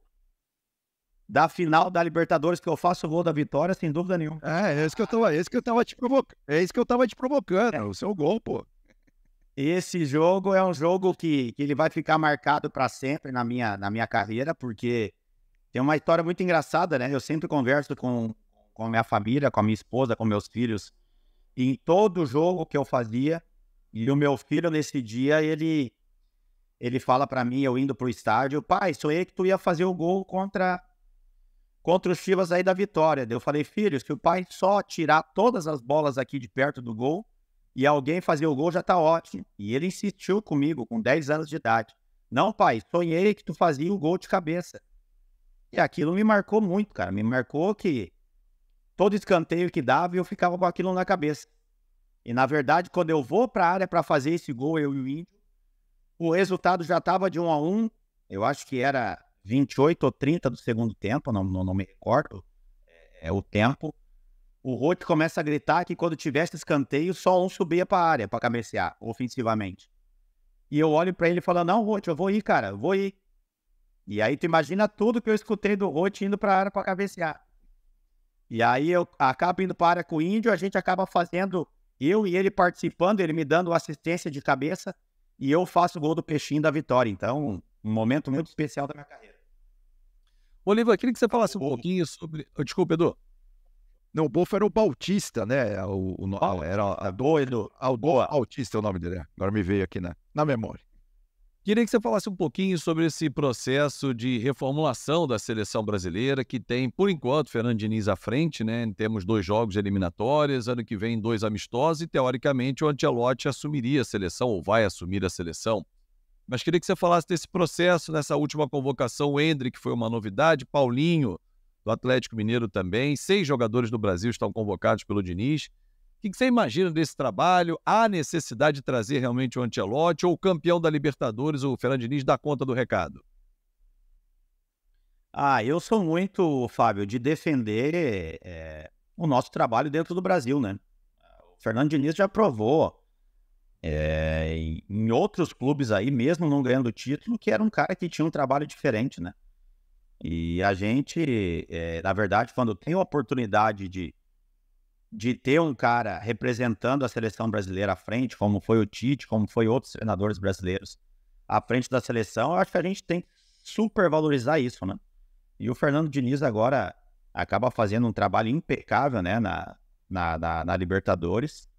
da final da Libertadores que eu faço o gol da vitória, sem dúvida nenhuma. É isso que eu tava te provocando. É isso que eu tava te provocando, o seu gol, pô. Esse jogo é um jogo que ele vai ficar marcado para sempre na minha carreira, porque tem uma história muito engraçada, né? Eu sempre converso com a minha família, com a minha esposa, com meus filhos, em todo jogo que eu fazia. E o meu filho, nesse dia, ele fala para mim, eu indo pro estádio, pai, sonhei que tu ia fazer o gol contra o Chivas aí da vitória. Daí eu falei, filho, se o pai só tirar todas as bolas aqui de perto do gol e alguém fazer o gol, já tá ótimo. E ele insistiu comigo, com 10 anos de idade. Não, pai, sonhei que tu fazia o gol de cabeça. E aquilo me marcou muito, cara. Me marcou que todo escanteio que dava, eu ficava com aquilo na cabeça. E, na verdade, quando eu vou pra área para fazer esse gol, eu e o Índio, o resultado já tava de 1-1. Eu acho que era 28 ou 30 do segundo tempo, não me recordo o tempo. O Roth começa a gritar que quando tivesse escanteio, só um subia para a área para cabecear, ofensivamente. E eu olho para ele e falo, não, Roth, eu vou ir, cara, eu vou ir. E aí tu imagina tudo que eu escutei do Roth indo para a área para cabecear. E aí eu acabo indo para a área com o Índio, a gente acaba fazendo, eu e ele participando, ele me dando assistência de cabeça, e eu faço o gol do Peixinho da vitória. Então, um momento muito especial da minha carreira. Bolívar, queria que você falasse um pouquinho sobre... Desculpa, Edu. Não, o Bofo era o Bautista, né? Era doido. Bautista é o nome dele. Agora me veio aqui na memória. Queria que você falasse um pouquinho sobre esse processo de reformulação da seleção brasileira, que tem, por enquanto, Fernando Diniz à frente, né? Temos 2 jogos eliminatórios, ano que vem 2 amistosos, e teoricamente o Ancelotti assumiria a seleção, ou vai assumir a seleção. Mas queria que você falasse desse processo, nessa última convocação, o Endrick foi uma novidade, Paulinho, do Atlético Mineiro também, 6 jogadores do Brasil estão convocados pelo Diniz. O que você imagina desse trabalho? Há necessidade de trazer realmente o Ancelotti ou o campeão da Libertadores, o Fernando Diniz, dá conta do recado? Eu sou muito, Fábio, de defender o nosso trabalho dentro do Brasil, né? O Fernando Diniz já provou em outros clubes aí, mesmo não ganhando título, que era um cara que tinha um trabalho diferente, né? E a gente, na verdade, quando tem a oportunidade de ter um cara representando a seleção brasileira à frente, como foi o Tite, como foi outros treinadores brasileiros à frente da seleção, eu acho que a gente tem que supervalorizar isso, né? E o Fernando Diniz agora acaba fazendo um trabalho impecável, né, na Libertadores,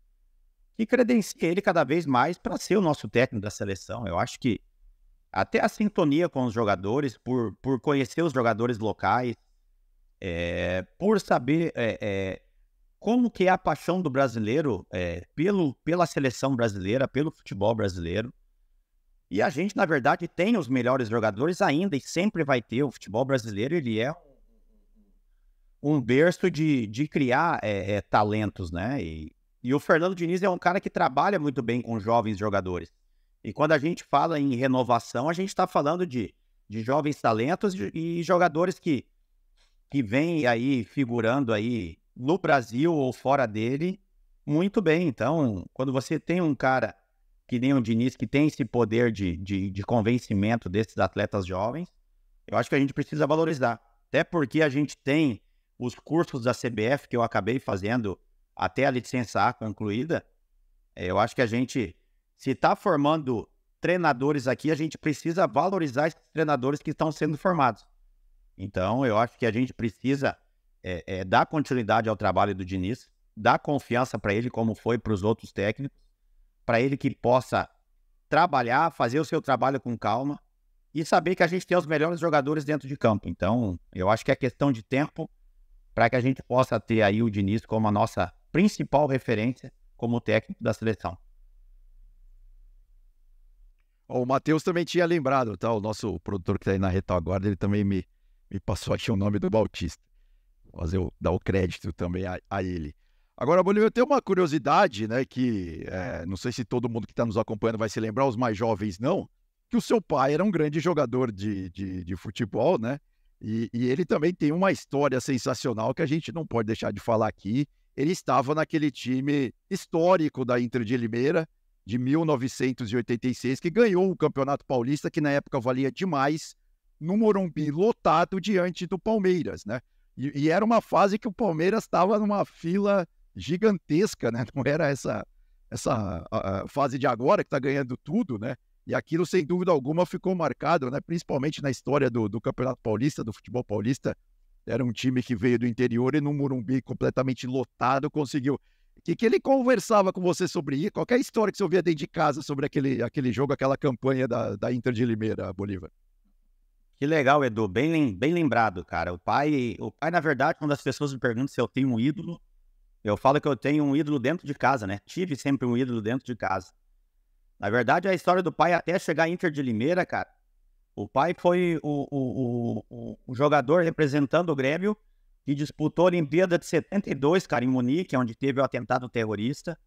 que credencia ele cada vez mais para ser o nosso técnico da seleção. Eu acho que até a sintonia com os jogadores, por conhecer os jogadores locais, por saber como que é a paixão do brasileiro pela seleção brasileira, pelo futebol brasileiro. E a gente, na verdade, tem os melhores jogadores ainda e sempre vai ter. O futebol brasileiro, ele é um berço de criar talentos, né? E o Fernando Diniz é um cara que trabalha muito bem com jovens jogadores. E quando a gente fala em renovação, a gente está falando de jovens talentos e jogadores que vêm aí figurando aí no Brasil ou fora dele muito bem. Então, quando você tem um cara que nem o Diniz, que tem esse poder de convencimento desses atletas jovens, eu acho que a gente precisa valorizar. Até porque a gente tem os cursos da CBF, que eu acabei fazendo até a licença A concluída. Eu acho que a gente, se está formando treinadores aqui, a gente precisa valorizar esses treinadores que estão sendo formados. Então, eu acho que a gente precisa dar continuidade ao trabalho do Diniz, dar confiança para ele, como foi para os outros técnicos, para ele que possa trabalhar, fazer o seu trabalho com calma e saber que a gente tem os melhores jogadores dentro de campo. Então, eu acho que é questão de tempo para que a gente possa ter aí o Diniz como a nossa principal referência como técnico da seleção. O Matheus também tinha lembrado, tá? O nosso produtor que está aí na retaguarda, ele também me passou aqui o nome do Bautista. Dar o crédito também a ele. Agora, Bolívia, eu tenho uma curiosidade, né? Que não sei se todo mundo que está nos acompanhando vai se lembrar, os mais jovens não, que o seu pai era um grande jogador de futebol, né? E ele também tem uma história sensacional que a gente não pode deixar de falar aqui. Ele estava naquele time histórico da Inter de Limeira, de 1986, que ganhou o Campeonato Paulista, que na época valia demais, no Morumbi, lotado diante do Palmeiras, né? E era uma fase que o Palmeiras estava numa fila gigantesca, né? Não era essa a fase de agora, que está ganhando tudo, né? E aquilo, sem dúvida alguma, ficou marcado, né? Principalmente na história do Campeonato Paulista, do futebol paulista. Era um time que veio do interior e no Morumbi completamente lotado conseguiu. O que ele conversava com você sobre isso? Qualquer história que você ouvia dentro de casa sobre aquele jogo, aquela campanha da Inter de Limeira, Bolívar? Que legal, Edu. Bem lembrado, cara. O pai, na verdade, quando as pessoas me perguntam se eu tenho um ídolo, eu falo que eu tenho um ídolo dentro de casa, né? Tive sempre um ídolo dentro de casa. Na verdade, a história do pai até chegar à Inter de Limeira, cara. O pai foi o jogador representando o Grêmio que disputou a Olimpíada de 72, cara, em Munique, onde teve o atentado terrorista.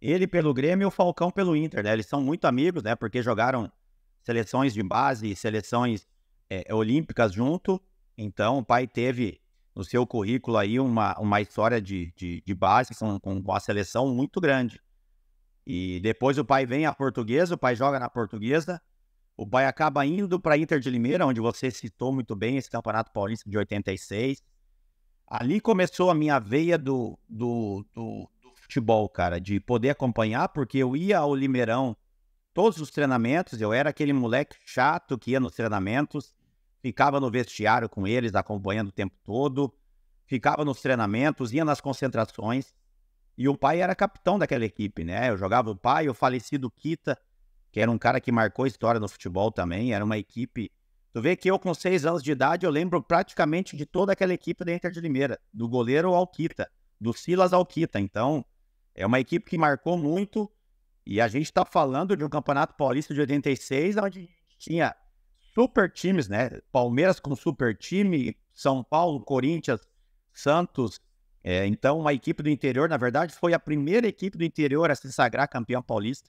Ele pelo Grêmio e o Falcão pelo Inter, né? Eles são muito amigos, né? Porque jogaram seleções de base e seleções olímpicas junto. Então, o pai teve no seu currículo aí uma história de base com a seleção muito grande. E depois o pai vem à Portuguesa, o pai joga na Portuguesa, o pai acaba indo para a Inter de Limeira, onde você citou muito bem esse Campeonato Paulista de 86. Ali começou a minha veia do futebol, cara, de poder acompanhar, porque eu ia ao Limeirão todos os treinamentos, eu era aquele moleque chato que ia nos treinamentos, ficava no vestiário com eles, acompanhando o tempo todo, ficava nos treinamentos, ia nas concentrações, e o pai era capitão daquela equipe, né? Eu jogava o pai, o falecido Kita, que era um cara que marcou história no futebol também, era uma equipe... Tu vê que eu, com 6 anos de idade, eu lembro praticamente de toda aquela equipe da Inter de Limeira, do goleiro ao Kita, do Silas ao Kita. Então, é uma equipe que marcou muito, e a gente está falando de um Campeonato Paulista de 86, onde tinha super times, né? Palmeiras com super time, São Paulo, Corinthians, Santos. Então, uma equipe do interior, na verdade, foi a primeira equipe do interior a se sagrar campeão paulista.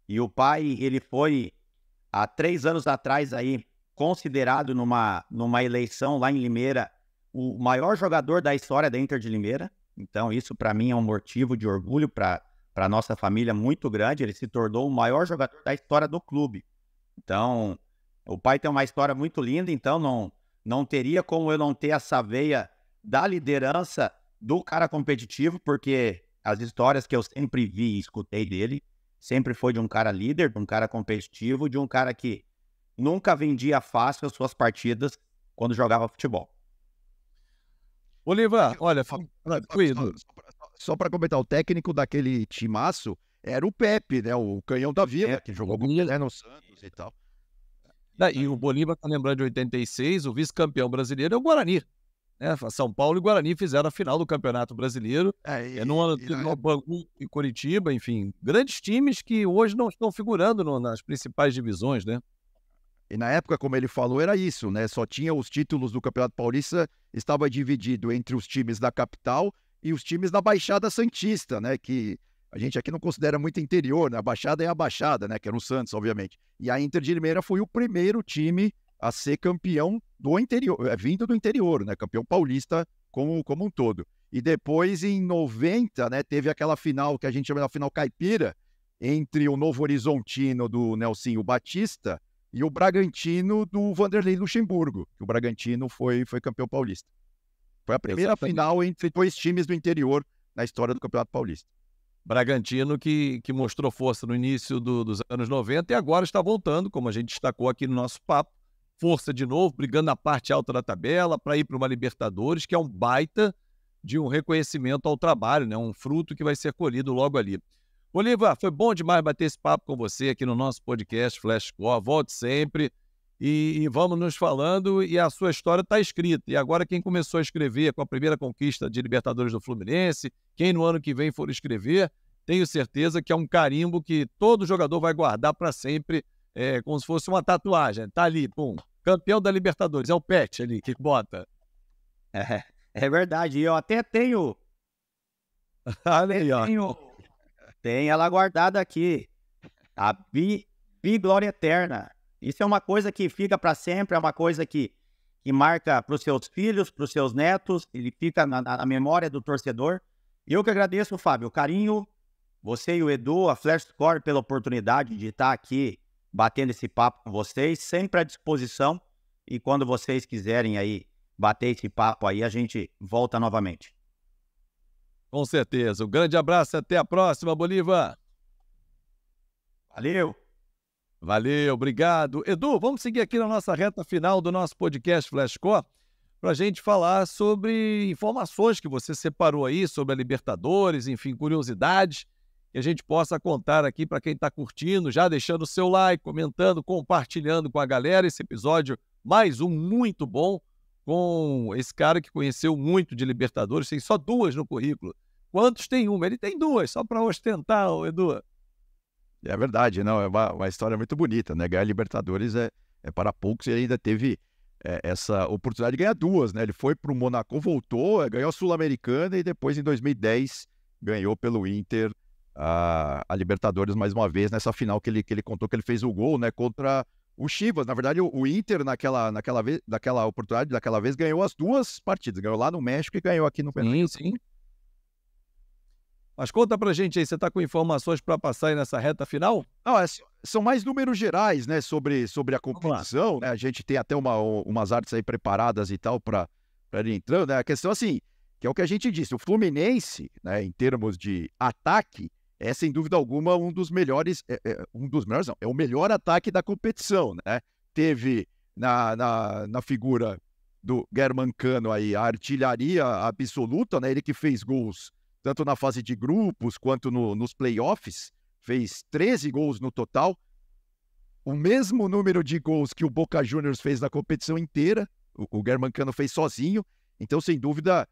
E o pai, ele foi, há 3 anos atrás aí, considerado numa eleição lá em Limeira o maior jogador da história da Inter de Limeira. Então isso para mim é um motivo de orgulho para a nossa família muito grande. Ele se tornou o maior jogador da história do clube. Então o pai tem uma história muito linda, então não teria como eu não ter essa veia da liderança do cara competitivo, porque as histórias que eu sempre vi e escutei dele sempre foi de um cara líder, de um cara competitivo, de um cara que nunca vendia fácil as suas partidas quando jogava futebol. Bolívar, olha, só para comentar, o técnico daquele timaço era o Pepe, né? O canhão da Vila, que jogou no Santos e tal. E o Bolívar está lembrando de 86, o vice-campeão brasileiro é o Guarani. Né? São Paulo e Guarani fizeram a final do Campeonato Brasileiro. No ano no Bangu e Curitiba, enfim, grandes times que hoje não estão figurando nas principais divisões, né? E na época, como ele falou, era isso, né? Só tinha os títulos do Campeonato Paulista, estava dividido entre os times da capital e os times da Baixada Santista, né? Que a gente aqui não considera muito interior, né? A Baixada é a Baixada, né? Que era o Santos, obviamente. E a Inter de Limeira foi o primeiro time a ser campeão do interior, vindo do interior, né? Campeão paulista como um todo. E depois, em 90, né? Teve aquela final que a gente chama de final caipira, entre o Novo Horizontino do Nelsinho Batista e o Bragantino do Vanderlei Luxemburgo, que o Bragantino foi campeão paulista. Foi a primeira final entre 2 times do interior na história do Campeonato Paulista. Bragantino que mostrou força no início dos anos 90 e agora está voltando, como a gente destacou aqui no nosso papo, força de novo, brigando na parte alta da tabela para ir para uma Libertadores, que é um baita de um reconhecimento ao trabalho, né? Um fruto que vai ser colhido logo ali. Bolívar, foi bom demais bater esse papo com você aqui no nosso podcast Flash Score. Volte sempre e vamos nos falando, e a sua história está escrita. E agora quem começou a escrever com a primeira conquista de Libertadores do Fluminense, quem no ano que vem for escrever, tenho certeza que é um carimbo que todo jogador vai guardar para sempre como se fosse uma tatuagem. Tá ali, pum, campeão da Libertadores. É o pet ali que bota. É verdade. E eu até tenho... Olha aí, ó. Tem ela guardada aqui. A Glória Eterna. Isso é uma coisa que fica para sempre, é uma coisa que marca para os seus filhos, para os seus netos, ele fica na memória do torcedor. Eu que agradeço, Fábio, o carinho, você e o Edu, a Flash Score, pela oportunidade de estar aqui batendo esse papo com vocês, sempre à disposição. E quando vocês quiserem aí bater esse papo aí, a gente volta novamente. Com certeza. Um grande abraço e até a próxima, Bolívar. Valeu. Valeu, obrigado. Edu, vamos seguir aqui na nossa reta final do nosso podcast Flashcore para a gente falar sobre informações que você separou aí sobre a Libertadores, enfim, curiosidades que a gente possa contar aqui para quem está curtindo, já deixando o seu like, comentando, compartilhando com a galera esse episódio, mais um muito bom, com esse cara que conheceu muito de Libertadores, tem só 2 no currículo. Quantos tem uma? Ele tem 2, só para ostentar, Edu. É verdade, não, é uma história muito bonita, né? Ganhar Libertadores é para poucos e ele ainda teve essa oportunidade de ganhar 2, né? Ele foi para o Monaco, voltou, ganhou a Sul-Americana e depois, em 2010, ganhou pelo Inter a Libertadores mais uma vez, nessa final que ele contou que ele fez o gol, né? Contra o Chivas. Na verdade, o Inter, naquela oportunidade, daquela vez, ganhou as 2 partidas. Ganhou lá no México e ganhou aqui no Brasil. Sim. Mas conta pra gente aí, você tá com informações para passar aí nessa reta final? Não, são mais números gerais, né, sobre a competição, né? A gente tem até umas artes aí preparadas e tal para ir entrando, né? A questão assim, que é o que a gente disse, o Fluminense, né, em termos de ataque, é sem dúvida alguma um dos melhores, não, é o melhor ataque da competição, né? Teve na figura do Germancano aí a artilharia absoluta, né? Ele que fez gols tanto na fase de grupos quanto nos playoffs, fez 13 gols no total, o mesmo número de gols que o Boca Juniors fez na competição inteira, o Germancano fez sozinho, então sem dúvida,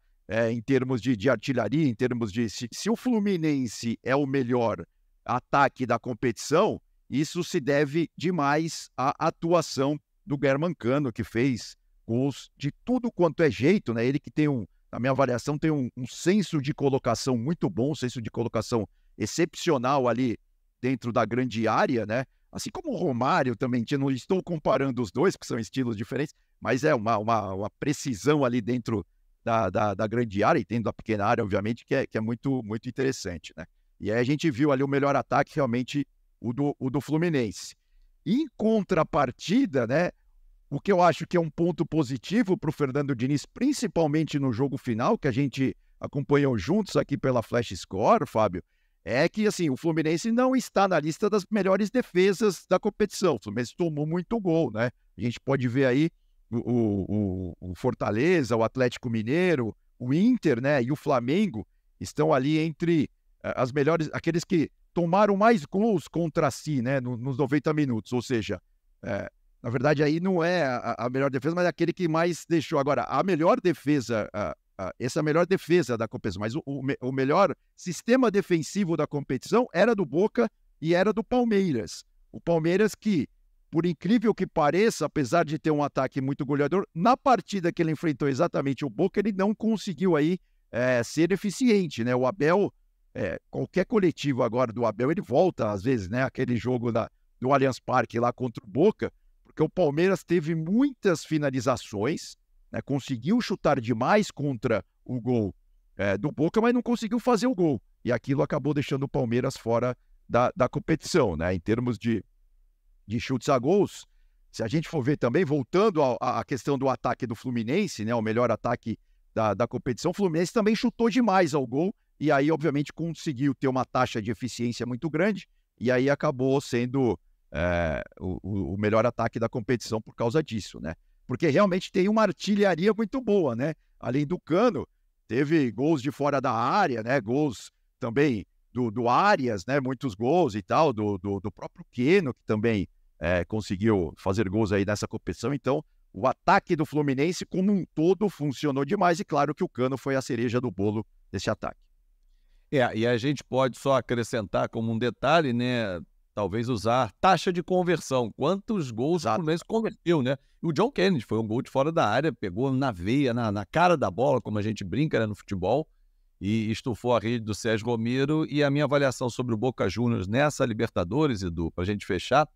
em termos de artilharia, em termos de... Se o Fluminense é o melhor ataque da competição, isso se deve demais à atuação do Germancano, que fez gols de tudo quanto é jeito, né? Ele que tem na minha avaliação, tem um senso de colocação muito bom, um senso de colocação excepcional ali dentro da grande área, né? Assim como o Romário também tinha, não estou comparando os dois, porque são estilos diferentes, mas é uma precisão ali dentro da grande área, e tendo a pequena área, obviamente, que é muito, muito interessante, né? E aí a gente viu ali o melhor ataque, realmente, o do Fluminense. Em contrapartida, né? O que eu acho que é um ponto positivo para o Fernando Diniz, principalmente no jogo final, que a gente acompanhou juntos aqui pela Flash Score, Fábio, é que assim, o Fluminense não está na lista das melhores defesas da competição. O Fluminense tomou muito gol, né? A gente pode ver aí o Fortaleza, o Atlético Mineiro, o Inter, né? E o Flamengo estão ali entre as melhores, aqueles que tomaram mais gols contra si, né? Nos 90 minutos, ou seja... Na verdade, aí não é a melhor defesa, mas é aquele que mais deixou. Agora, a melhor defesa, essa é a melhor defesa da competição, mas o melhor sistema defensivo da competição era do Boca e era do Palmeiras. O Palmeiras que, por incrível que pareça, apesar de ter um ataque muito goleador, na partida que ele enfrentou exatamente o Boca, ele não conseguiu aí ser eficiente, né? O Abel, qualquer coletivo agora do Abel, ele volta às vezes, né? Aquele jogo do Allianz Parque lá contra o Boca, porque o Palmeiras teve muitas finalizações, né, conseguiu chutar demais contra o gol do Boca, mas não conseguiu fazer o gol. E aquilo acabou deixando o Palmeiras fora da competição, né? Em termos de chutes a gols, se a gente for ver também, voltando à questão do ataque do Fluminense, né, o melhor ataque da competição, o Fluminense também chutou demais ao gol, e aí, obviamente, conseguiu ter uma taxa de eficiência muito grande, e aí acabou sendo... o melhor ataque da competição por causa disso, né? Porque realmente tem uma artilharia muito boa, né? Além do Cano, teve gols de fora da área, né? Gols também do Arias, né? Muitos gols e tal, do próprio Keno, que também conseguiu fazer gols aí nessa competição. Então, o ataque do Fluminense como um todo funcionou demais, e claro que o Cano foi a cereja do bolo desse ataque. E a gente pode só acrescentar como um detalhe, né? talvez usar taxa de conversão. Quantos gols o Fluminense converteu, né? E o John Kennedy foi um gol de fora da área, pegou na veia, na cara da bola, como a gente brinca, né, no futebol, e estufou a rede do Sérgio Romero. E a minha avaliação sobre o Boca Juniors nessa Libertadores, Edu, para a gente fechar,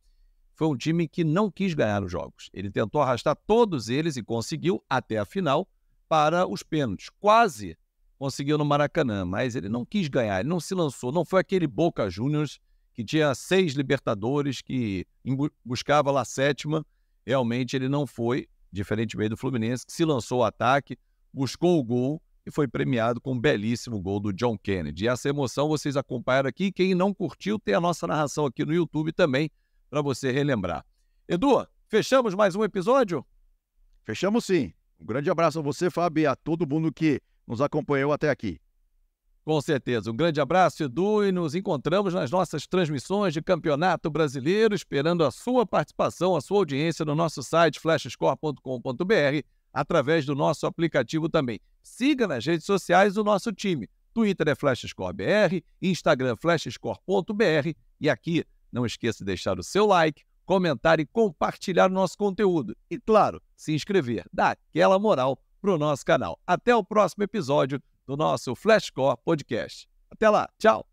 foi um time que não quis ganhar os jogos. Ele tentou arrastar todos eles e conseguiu até a final para os pênaltis. Quase conseguiu no Maracanã, mas ele não quis ganhar, ele não se lançou. Não foi aquele Boca Juniors que tinha 6 Libertadores, que buscava lá a 7ª. Realmente ele não foi, diferentemente do Fluminense, que se lançou ao ataque, buscou o gol e foi premiado com um belíssimo gol do John Kennedy. E essa emoção vocês acompanharam aqui. Quem não curtiu, tem a nossa narração aqui no YouTube também, para você relembrar. Edu, fechamos mais um episódio? Fechamos sim. Um grande abraço a você, Fábio, e a todo mundo que nos acompanhou até aqui. Com certeza. Um grande abraço, Edu, e nos encontramos nas nossas transmissões de Campeonato Brasileiro, esperando a sua participação, a sua audiência no nosso site flashscore.com.br, através do nosso aplicativo também. Siga nas redes sociais o nosso time. Twitter é FlashScoreBR, Instagram flashscore.br, e aqui não esqueça de deixar o seu like, comentar e compartilhar o nosso conteúdo. E, claro, se inscrever, dar aquela moral para o nosso canal. Até o próximo episódio do nosso Flashscore Podcast. Até lá, tchau!